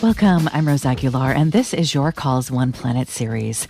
Welcome, I'm Rose Aguilar, and this is your Calls One Planet series.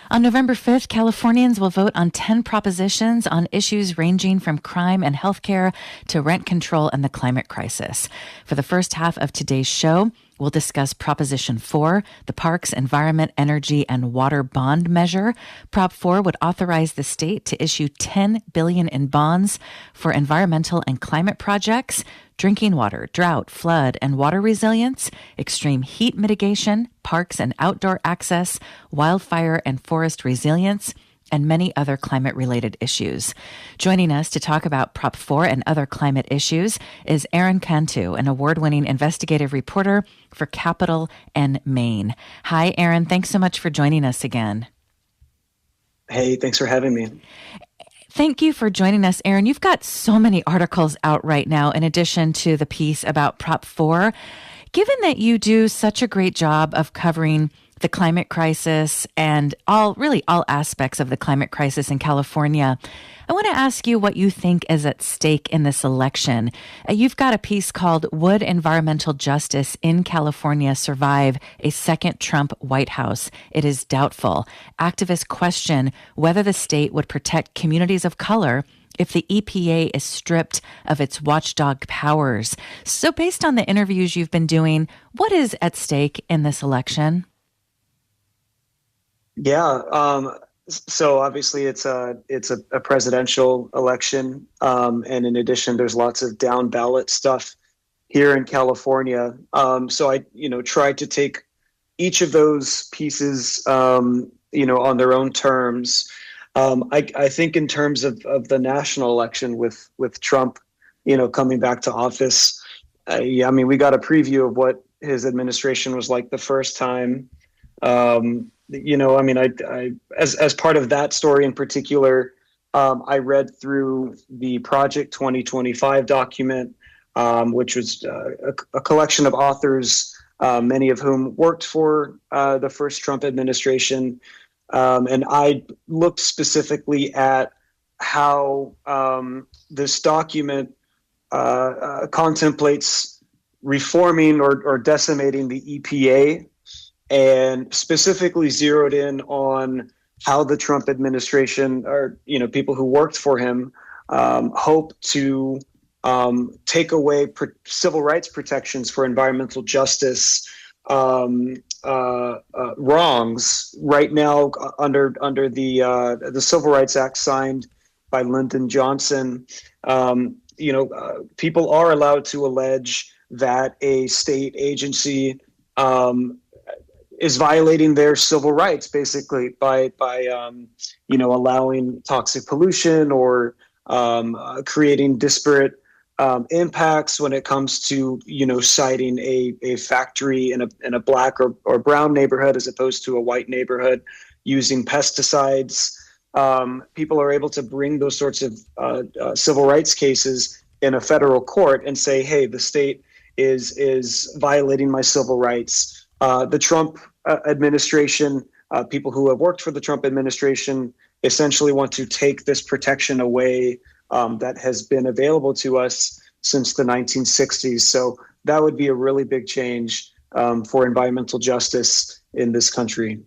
On November 5th, Californians will vote on 10 propositions on issues ranging from crime and healthcare to rent control and the climate crisis. For the first half of today's show, we'll discuss Proposition 4, the Parks, Environment, Energy, and Water Bond Measure. Prop 4 would authorize the state to issue $10 billion in bonds for environmental and climate projects, drinking water, drought, flood, and water resilience, extreme heat mitigation, parks and outdoor access, wildfire and forest resilience, and many other climate-related issues. Joining us to talk about Prop 4 and other climate issues is Aaron Cantu, an award-winning investigative reporter for Capital and Maine. Hi, Aaron. Thanks so much for joining us again. Hey, thanks for having me. Thank you for joining us, Aaron. You've got so many articles out right now, in addition to the piece about Prop 4. Given that you do such a great job of covering the climate crisis and all aspects of the climate crisis in California, I want to ask you what you think is at stake in this election. You've got a piece called "Would Environmental Justice in California Survive a Second Trump White House? It is Doubtful." Activists question whether the state would protect communities of color if the EPA is stripped of its watchdog powers. So based on the interviews you've been doing, what is at stake in this election? Yeah, so obviously it's a presidential election, and in addition, there's lots of down ballot stuff here in California. So I tried to take each of those pieces, on their own terms. I think in terms of the national election with Trump, coming back to office, we got a preview of what his administration was like the first time. As part of that story in particular, I read through the Project 2025 document, which was a collection of authors, many of whom worked for the first Trump administration. And I looked specifically at how this document contemplates reforming or decimating the EPA, and specifically zeroed in on how the Trump administration, or people who worked for him, hope to take away civil rights protections for environmental justice wrongs. Right now, under the Civil Rights Act signed by Lyndon Johnson, people are allowed to allege that a state agency is violating their civil rights, basically by allowing toxic pollution or creating disparate impacts when it comes to citing a factory in a black or brown neighborhood as opposed to a white neighborhood, using pesticides. People are able to bring those sorts of civil rights cases in a federal court and say, hey, the state is violating my civil rights. The Trump administration, people who have worked for the Trump administration, essentially want to take this protection away that has been available to us since the 1960s. So that would be a really big change for environmental justice in this country.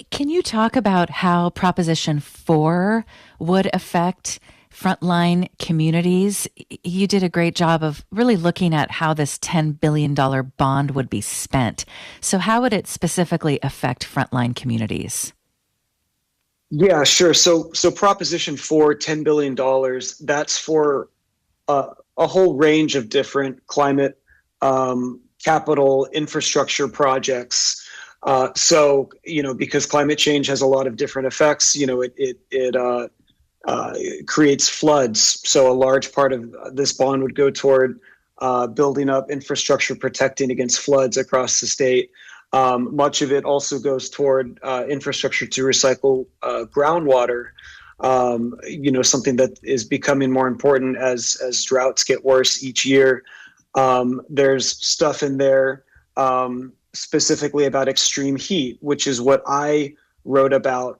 Can you talk about how Proposition 4 would affect frontline communities? You did a great job of really looking at how this $10 billion bond would be spent. So how would it specifically affect frontline communities? Yeah, sure. So Proposition 4, $10 billion, that's for a whole range of different climate capital infrastructure projects. Because climate change has a lot of different effects, it creates floods. So a large part of this bond would go toward building up infrastructure protecting against floods across the state. Much of it also goes toward infrastructure to recycle groundwater, something that is becoming more important as droughts get worse each year. There's stuff in there specifically about extreme heat, which is what I wrote about.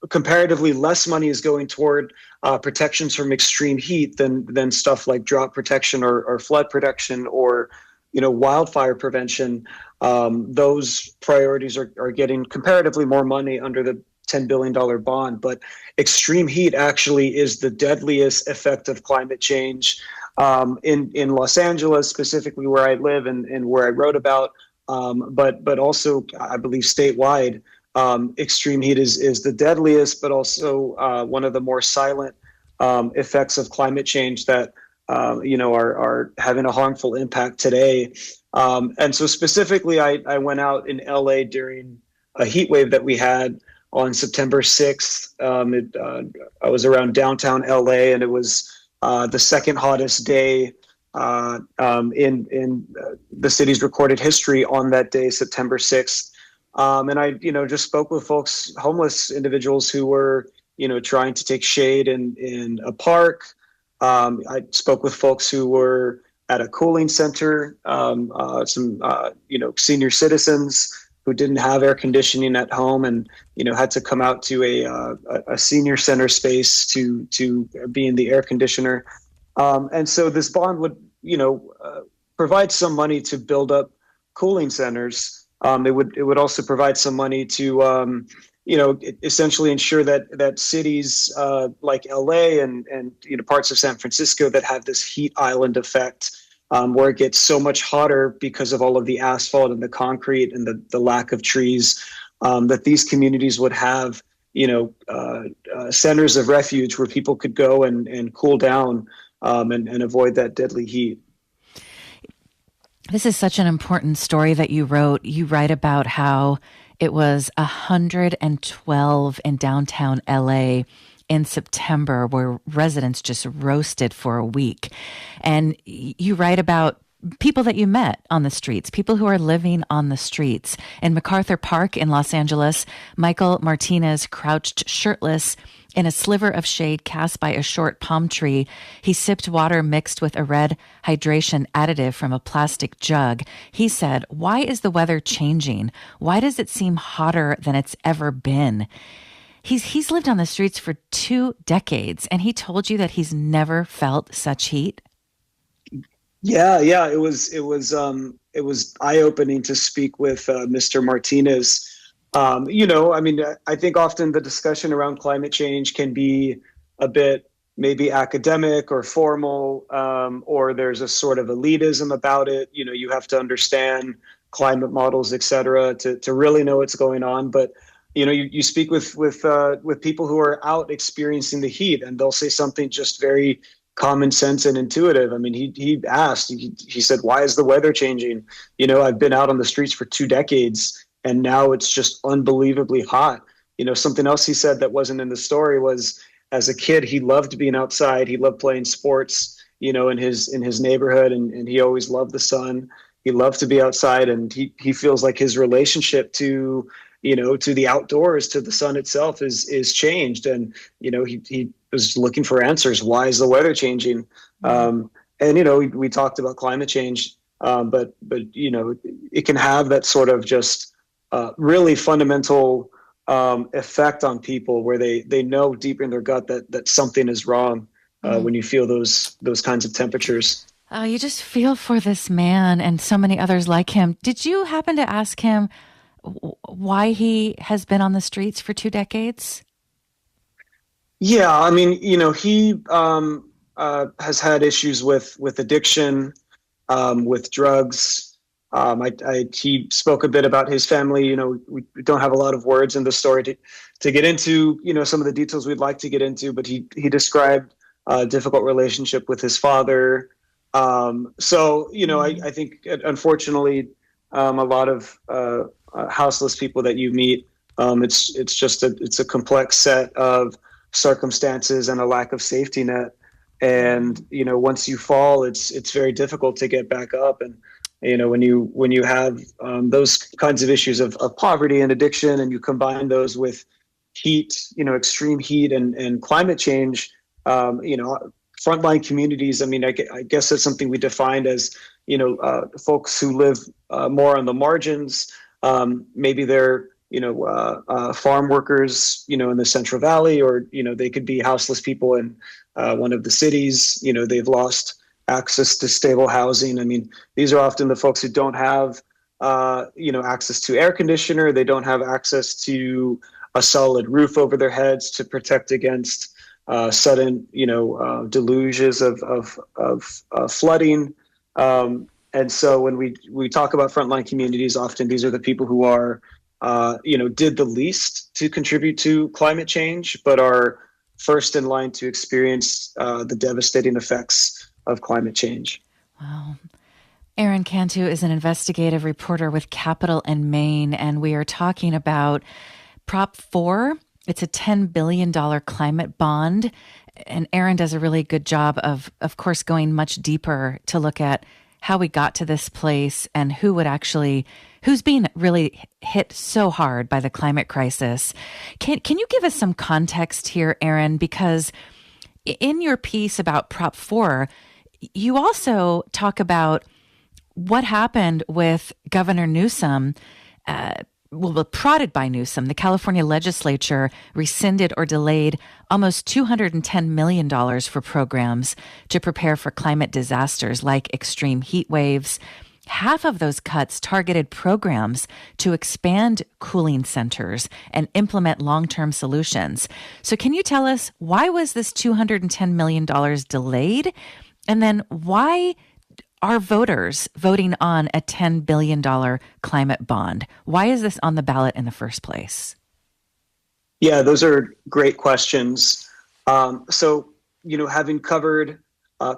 Comparatively less money is going toward protections from extreme heat than stuff like drought protection or flood protection or wildfire prevention. Those priorities are getting comparatively more money under the $10 billion bond. But extreme heat actually is the deadliest effect of climate change in Los Angeles, specifically where I live and where I wrote about, but also I believe statewide. Extreme heat is the deadliest, but also one of the more silent effects of climate change that are having a harmful impact today. And so specifically, I went out in LA during a heat wave that we had on September 6th. I was around downtown LA, and it was the second hottest day in the city's recorded history on that day, September 6th. And I, just spoke with folks, homeless individuals who were, trying to take shade in a park. I spoke with folks who were at a cooling center, some senior citizens who didn't have air conditioning at home and had to come out to a senior center space to be in the air conditioner. And so this bond would provide some money to build up cooling centers. It would also provide some money to essentially ensure that cities like LA and parts of San Francisco that have this heat island effect, where it gets so much hotter because of all of the asphalt and the concrete and the lack of trees, that these communities would have centers of refuge where people could go and cool down and avoid that deadly heat. This is such an important story that you wrote. You write about how it was 112 in downtown LA in September, where residents just roasted for a week. And you write about people that you met on the streets, people who are living on the streets. In MacArthur Park in Los Angeles, Michael Martinez crouched shirtless in a sliver of shade cast by a short palm tree. He sipped water mixed with a red hydration additive from a plastic jug. He said, "Why is the weather changing? Why does it seem hotter than it's ever been?" He's lived on the streets for 2 decades, and he told you that he's never felt such heat. Yeah, it was eye-opening to speak with Mr. Martinez. I think often the discussion around climate change can be a bit maybe academic or formal, or there's a sort of elitism about it. You have to understand climate models, et cetera, to really know what's going on. But you speak with people who are out experiencing the heat, and they'll say something just very common sense and intuitive. I mean, he asked, he said, "Why is the weather changing? I've been out on the streets for 2 decades, and now it's just unbelievably hot." Something else he said that wasn't in the story was, as a kid, he loved being outside. He loved playing sports, in his neighborhood, and he always loved the sun. He loved to be outside, and he feels like his relationship to the outdoors, to the sun itself is changed. And, he was looking for answers. Why is the weather changing? And, we talked about climate change, but it can have that sort of just really fundamental effect on people where they know deep in their gut that something is wrong when you feel those kinds of temperatures. You just feel for this man and so many others like him. Did you happen to ask him why he has been on the streets for 2 decades? Yeah, I mean, he has had issues with addiction, with drugs. He spoke a bit about his family. We don't have a lot of words in the story to get into, some of the details we'd like to get into, but he described a difficult relationship with his father. I think, unfortunately, a lot of houseless people that you meet, it's a complex set of circumstances and a lack of safety net. And, once you fall, it's very difficult to get back up. And, when you have those kinds of issues of poverty and addiction, and you combine those with heat, extreme heat and climate change, frontline communities, I mean, I guess that's something we defined as, folks who live more on the margins. Maybe they're, farm workers, in the Central Valley, or, they could be houseless people in one of the cities. They've lost access to stable housing. I mean, these are often the folks who don't have, access to air conditioner. They don't have access to a solid roof over their heads to protect against sudden, deluges of flooding. And so when we talk about frontline communities, often these are the people who are, did the least to contribute to climate change, but are first in line to experience the devastating effects of climate change. Wow. Aaron Cantu is an investigative reporter with Capital in Maine, and we are talking about Prop 4. It's a $10 billion climate bond. And Aaron does a really good job of course, going much deeper to look at how we got to this place and who's being really hit so hard by the climate crisis. Can you give us some context here, Aaron? Because in your piece about Prop 4, you also talk about what happened with Governor Newsom, prodded by Newsom. The California legislature rescinded or delayed almost $210 million for programs to prepare for climate disasters like extreme heat waves. Half of those cuts targeted programs to expand cooling centers and implement long-term solutions. So can you tell us, why was this $210 million delayed? And then why are voters voting on a $10 billion climate bond? Why is this on the ballot in the first place? Yeah, those are great questions. So, having covered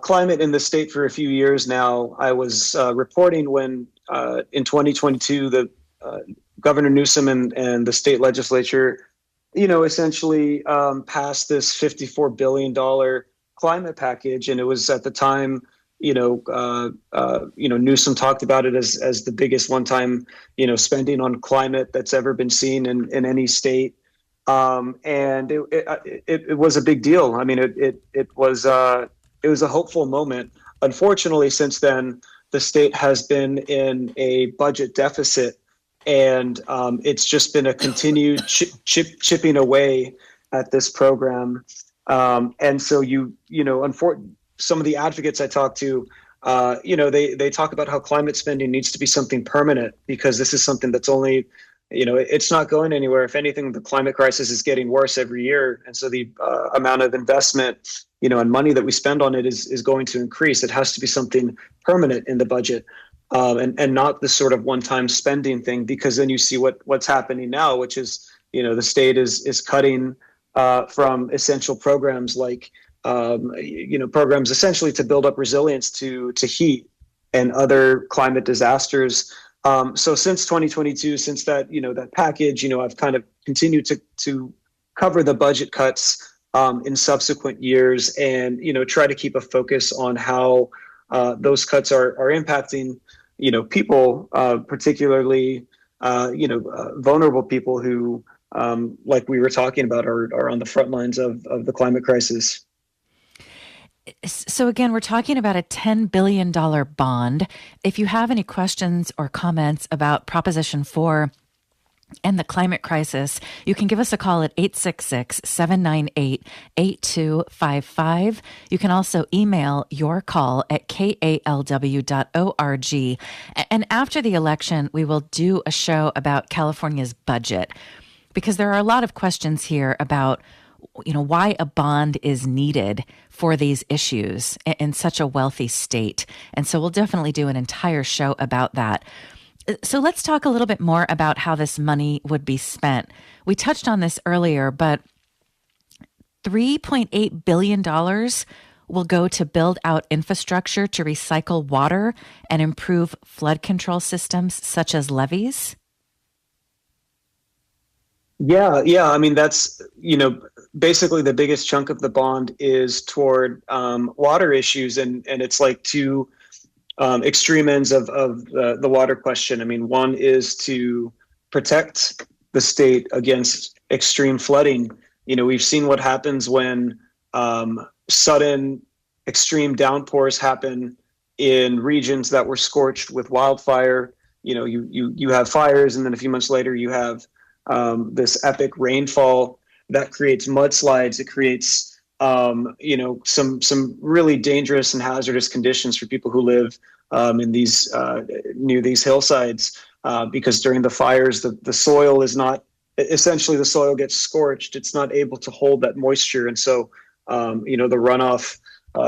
climate in the state for a few years now, I was reporting when in 2022, the Governor Newsom and the state legislature, essentially passed this $54 billion climate package. And it was at the time, Newsom talked about it as the biggest one-time, spending on climate that's ever been seen in any state. And it was a big deal. I mean, it was a hopeful moment. Unfortunately, since then, the state has been in a budget deficit, and it's just been a continued chipping away at this program. And so some of the advocates I talk to, they talk about how climate spending needs to be something permanent, because this is something that's only, it's not going anywhere. If anything, the climate crisis is getting worse every year. And so the amount of investment, and money that we spend on it is going to increase. It has to be something permanent in the budget, and not this sort of one-time spending thing, because then you see what's happening now, which is, the state is cutting from essential programs like, programs essentially to build up resilience to heat and other climate disasters. So since 2022, since that, that package, I've kind of continued to cover the budget cuts in subsequent years, and, try to keep a focus on how those cuts are impacting, people, particularly, vulnerable people who, like we were talking about, are on the front lines of the climate crisis. So again, we're talking about a $10 billion bond. If you have any questions or comments about Proposition 4 and the climate crisis, you can give us a call at 866-798-8255. You can also email your call at kalw.org. And after the election, we will do a show about California's budget, because there are a lot of questions here about why a bond is needed for these issues in such a wealthy state. And so we'll definitely do an entire show about that. So let's talk a little bit more about how this money would be spent. We touched on this earlier, but $3.8 billion will go to build out infrastructure to recycle water and improve flood control systems such as levees. Yeah. I mean, that's, basically the biggest chunk of the bond is toward water issues. And it's like two extreme ends of the water question. I mean, one is to protect the state against extreme flooding. We've seen what happens when sudden extreme downpours happen in regions that were scorched with wildfire, you have fires, and then a few months later you have this epic rainfall that creates mudslides. It creates some really dangerous and hazardous conditions for people who live in these near these hillsides, because during the fires the soil is not, essentially the soil gets scorched. It's not able to hold that moisture, and so the runoff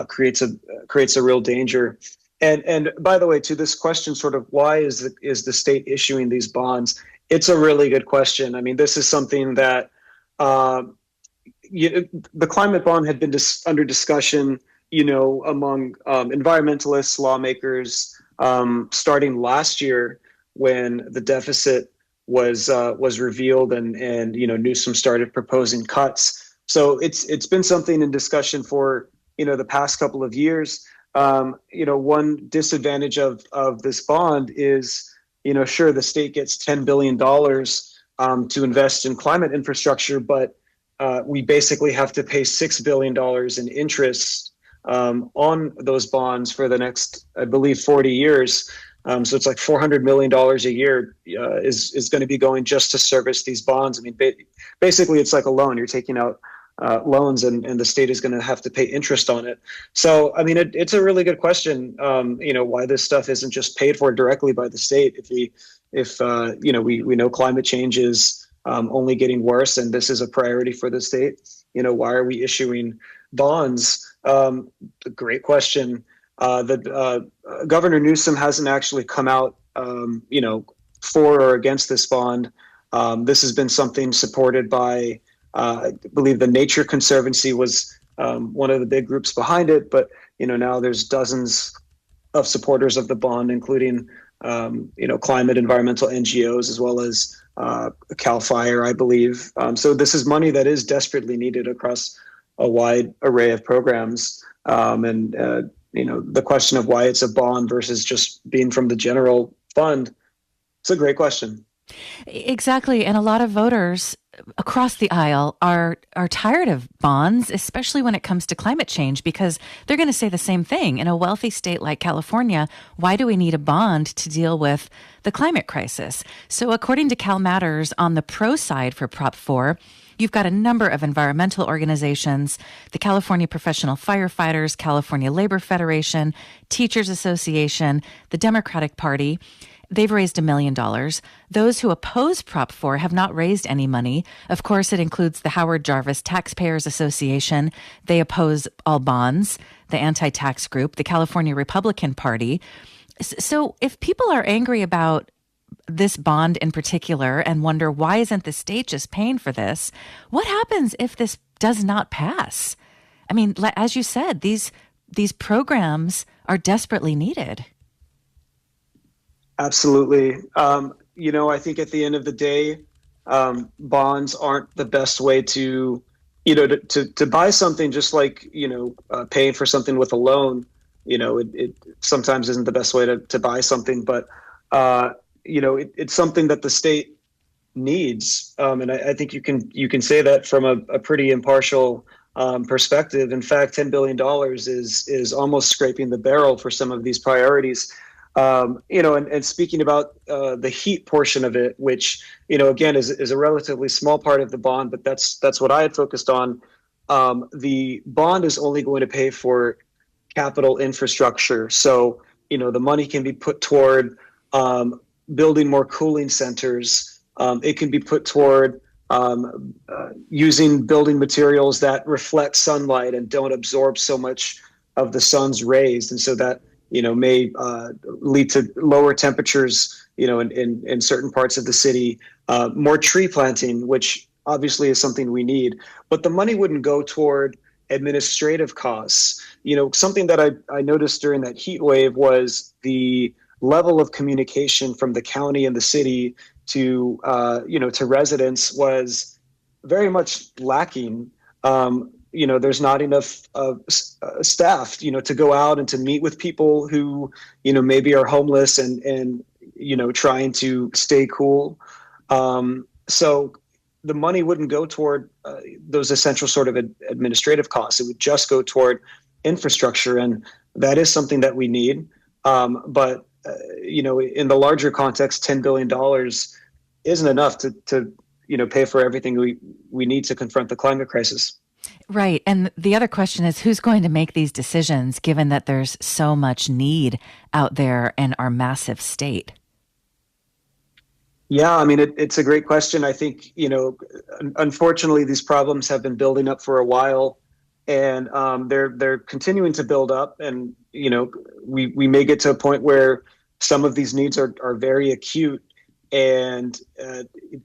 creates a real danger. And by the way, to this question, sort of why is the state issuing these bonds? It's a really good question. I mean, this is something that the climate bond had been under discussion, among environmentalists, lawmakers, starting last year when the deficit was revealed, and Newsom started proposing cuts. So it's been something in discussion for the past couple of years. One disadvantage of this bond is, sure, the state gets $10 billion to invest in climate infrastructure, but we basically have to pay $6 billion in interest on those bonds for the next, I believe, 40 years. So it's like $400 million a year is going to be going just to service these bonds. I mean, basically, it's like a loan. You're taking out loans, and the state is going to have to pay interest on it. So, I mean, it's a really good question, why this stuff isn't just paid for directly by the state. If we know climate change is only getting worse, and this is a priority for the state, why are we issuing bonds? Great question. Governor Newsom hasn't actually come out, for or against this bond. This has been something supported by, I believe, the Nature Conservancy was one of the big groups behind it. But now there's dozens of supporters of the bond, including climate environmental NGOs, as well as CAL FIRE, I believe. So this is money that is desperately needed across a wide array of programs. The question of why it's a bond versus just being from the general fund, it's a great question. Exactly. And a lot of voters across the aisle are tired of bonds, especially when it comes to climate change, because they're going to say the same thing. In a wealthy state like California, why do we need a bond to deal with the climate crisis? So according to Cal Matters, on the pro side for Prop 4, you've got a number of environmental organizations, the California Professional Firefighters, California Labor Federation, Teachers Association, the Democratic Party. They've raised $1 million. Those who oppose Prop 4 have not raised any money. Of course, it includes the Howard Jarvis Taxpayers Association. They oppose all bonds, the anti-tax group, the California Republican Party. So if people are angry about this bond in particular and wonder, why isn't the state just paying for this? What happens if this does not pass? I mean, as you said, these programs are desperately needed. Absolutely. I think at the end of the day, bonds aren't the best way to buy something, just like, paying for something with a loan. It sometimes isn't the best way to buy something, but it's something that the state needs. And I think you can say that from a pretty impartial perspective. In fact, $10 billion is almost scraping the barrel for some of these priorities. And speaking about the heat portion of it, which, again, is a relatively small part of the bond, but that's what I had focused on. The bond is only going to pay for capital infrastructure. So, the money can be put toward building more cooling centers. It can be put toward using building materials that reflect sunlight and don't absorb so much of the sun's rays. And so that, may lead to lower temperatures, in certain parts of the city, more tree planting, which obviously is something we need. But the money wouldn't go toward administrative costs. Something that I noticed during that heat wave was the level of communication from the county and the city to residents was very much lacking. There's not enough staff, to go out and to meet with people who, maybe are homeless and trying to stay cool. So the money wouldn't go toward those essential sort of administrative costs. It would just go toward infrastructure, and that is something that we need. But in the larger context, $10 billion isn't enough to pay for everything we need to confront the climate crisis. Right. And the other question is who's going to make these decisions given that there's so much need out there in our massive state? Yeah, I mean, it's a great question. I think, unfortunately, these problems have been building up for a while, and they're continuing to build up. And, we may get to a point where some of these needs are very acute, and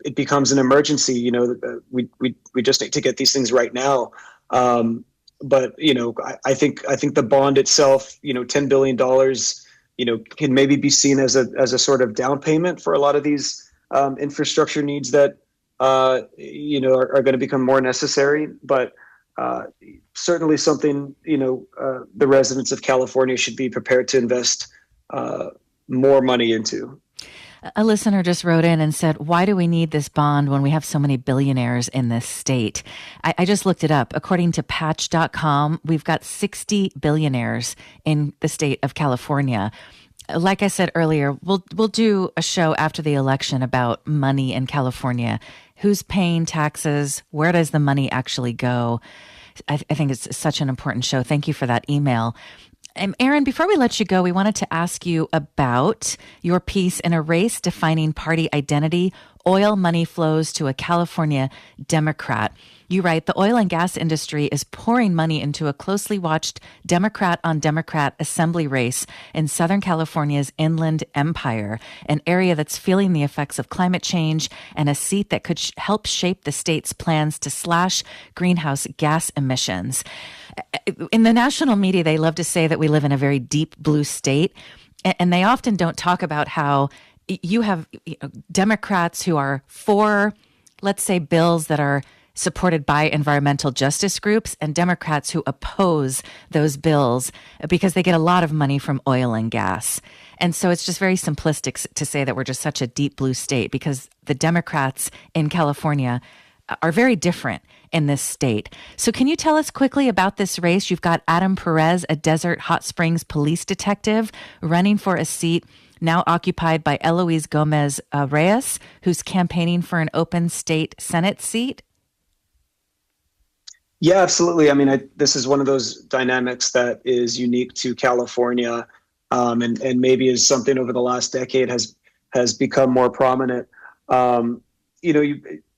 it becomes an emergency. We just need to get these things right now. But I think the bond itself, $10 billion, can maybe be seen as a sort of down payment for a lot of these infrastructure needs that are going to become more necessary. But certainly something the residents of California should be prepared to invest more money into. A listener just wrote in and said, why do we need this bond when we have so many billionaires in this state? I just looked it up. According to patch.com, we've got 60 billionaires in the state of California. Like I said earlier, we'll do a show after the election about money in California. Who's paying taxes? Where does the money actually go? I think it's such an important show. Thank you for that email. Aaron, before we let you go, we wanted to ask you about your piece in A Race Defining Party Identity, Oil Money Flows to a California Democrat. You write, the oil and gas industry is pouring money into a closely watched Democrat-on-Democrat assembly race in Southern California's Inland Empire, an area that's feeling the effects of climate change and a seat that could help shape the state's plans to slash greenhouse gas emissions. In the national media, they love to say that we live in a very deep blue state, and they often don't talk about how you have Democrats who are for, let's say, bills that are supported by environmental justice groups, and Democrats who oppose those bills because they get a lot of money from oil and gas. And so it's just very simplistic to say that we're just such a deep blue state because the Democrats in California are very different in this state. So can you tell us quickly about this race? You've got Adam Perez, a Desert Hot Springs police detective, running for a seat now occupied by Eloise Gomez Reyes, who's campaigning for an open state Senate seat. Yeah, absolutely. I mean, this is one of those dynamics that is unique to California, and maybe is something over the last decade has become more prominent.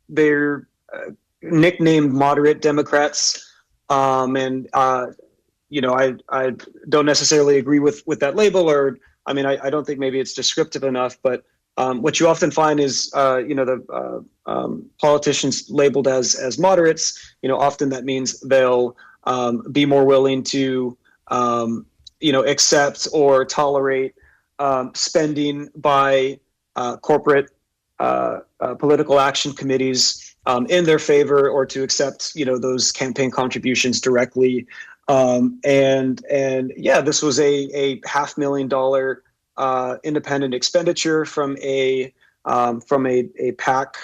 They're nicknamed moderate Democrats, and I don't necessarily agree with that label, or I don't think maybe it's descriptive enough, but what you often find is, the politicians labeled as moderates, often that means they'll be more willing to, accept or tolerate spending by corporate political action committees in their favor, or to accept, those campaign contributions directly. And yeah, this was a $500,000 independent expenditure from a PAC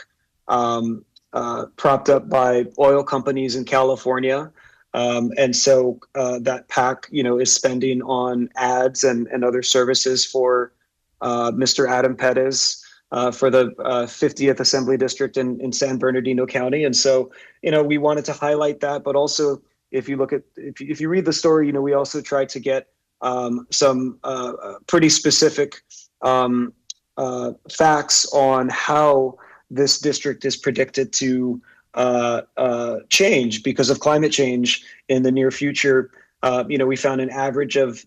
propped up by oil companies in California. And so that PAC, is spending on ads and other services for Mr. Adam Perez for the 50th Assembly District in San Bernardino County. And so, we wanted to highlight that, but also if you read the story, we also tried to get some pretty specific facts on how this district is predicted to change because of climate change in the near future. We found an average of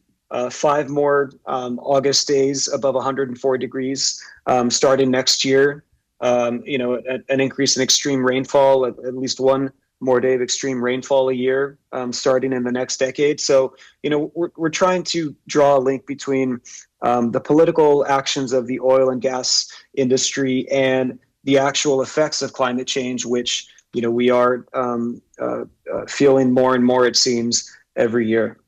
5 more August days above 104 degrees starting next year. An increase in extreme rainfall, at least one more day of extreme rainfall a year starting in the next decade. So, we're trying to draw a link between the political actions of the oil and gas industry and the actual effects of climate change, which, we are feeling more and more, it seems, every year.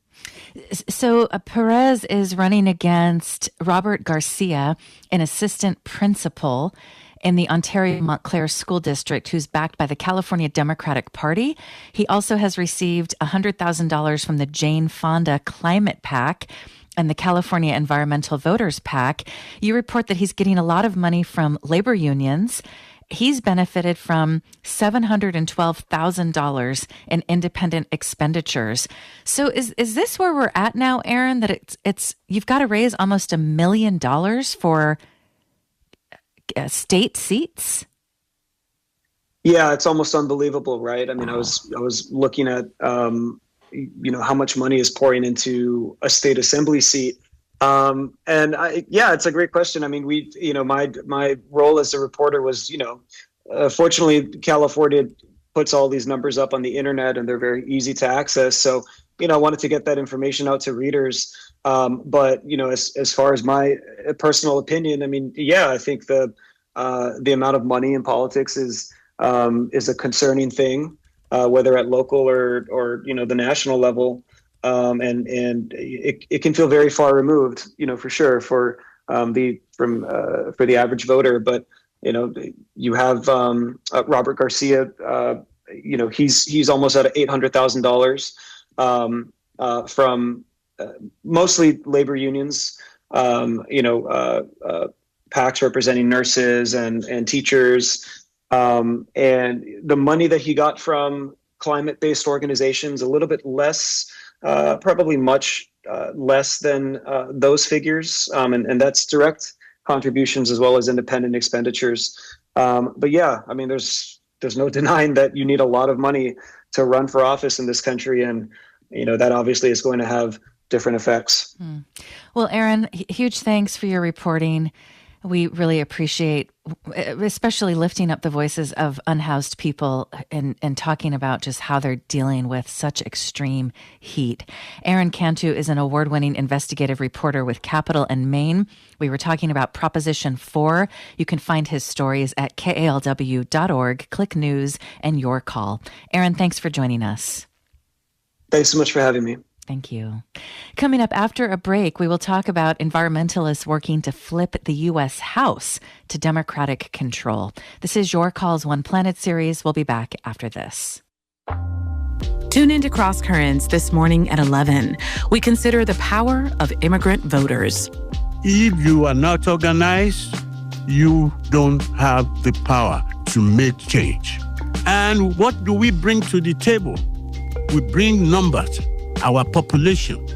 So Perez is running against Robert Garcia, an assistant principal. in the Ontario Montclair School District who's backed by the California Democratic Party. He also has received $100,000 from the Jane Fonda Climate PAC and the California Environmental Voters PAC. You report that he's getting a lot of money from labor unions. He's benefited from $712,000 in independent expenditures. So is this where we're at now, Aaron, that it's you've got to raise almost $1 million for state seats? Yeah, it's almost unbelievable, right? I mean, wow. I was looking at how much money is pouring into a state assembly seat. It's a great question. I mean, my role as a reporter was, fortunately, California puts all these numbers up on the internet and they're very easy to access. So, I wanted to get that information out to readers. But as far as my personal opinion, I mean, I think the amount of money in politics is a concerning thing, whether at local or the national level. And it can feel very far removed, for sure for the average voter. But you have Robert Garcia. He's almost at $800,000 from mostly labor unions. PACs representing nurses and teachers, and the money that he got from climate-based organizations a little bit less. Probably much less than those figures, and that's direct contributions as well as independent expenditures. But yeah, I mean, there's no denying that you need a lot of money to run for office in this country, and that obviously is going to have different effects. Well, Aaron, huge thanks for your reporting. We really appreciate, especially lifting up the voices of unhoused people and talking about just how they're dealing with such extreme heat. Aaron Cantu is an award-winning investigative reporter with Capital and Maine. We were talking about Proposition 4. You can find his stories at kalw.org. Click News and Your Call. Aaron, thanks for joining us. Thanks so much for having me. Thank you. Coming up after a break, we will talk about environmentalists working to flip the U.S. House to Democratic control. This is Your Call's One Planet series. We'll be back after this. Tune into Cross Currents this morning at 11. We consider the power of immigrant voters. If you are not organized, you don't have the power to make change. And what do we bring to the table? We bring numbers. Our population.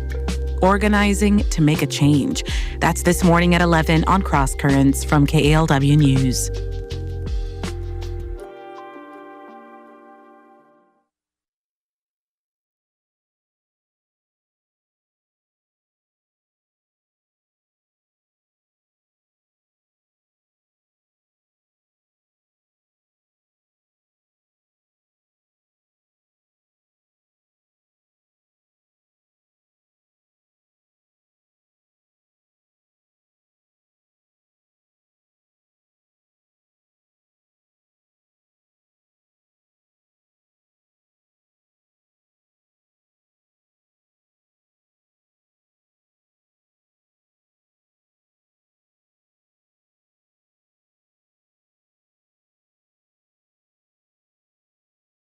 Organizing to make a change. That's this morning at 11 on Cross Currents from KALW News.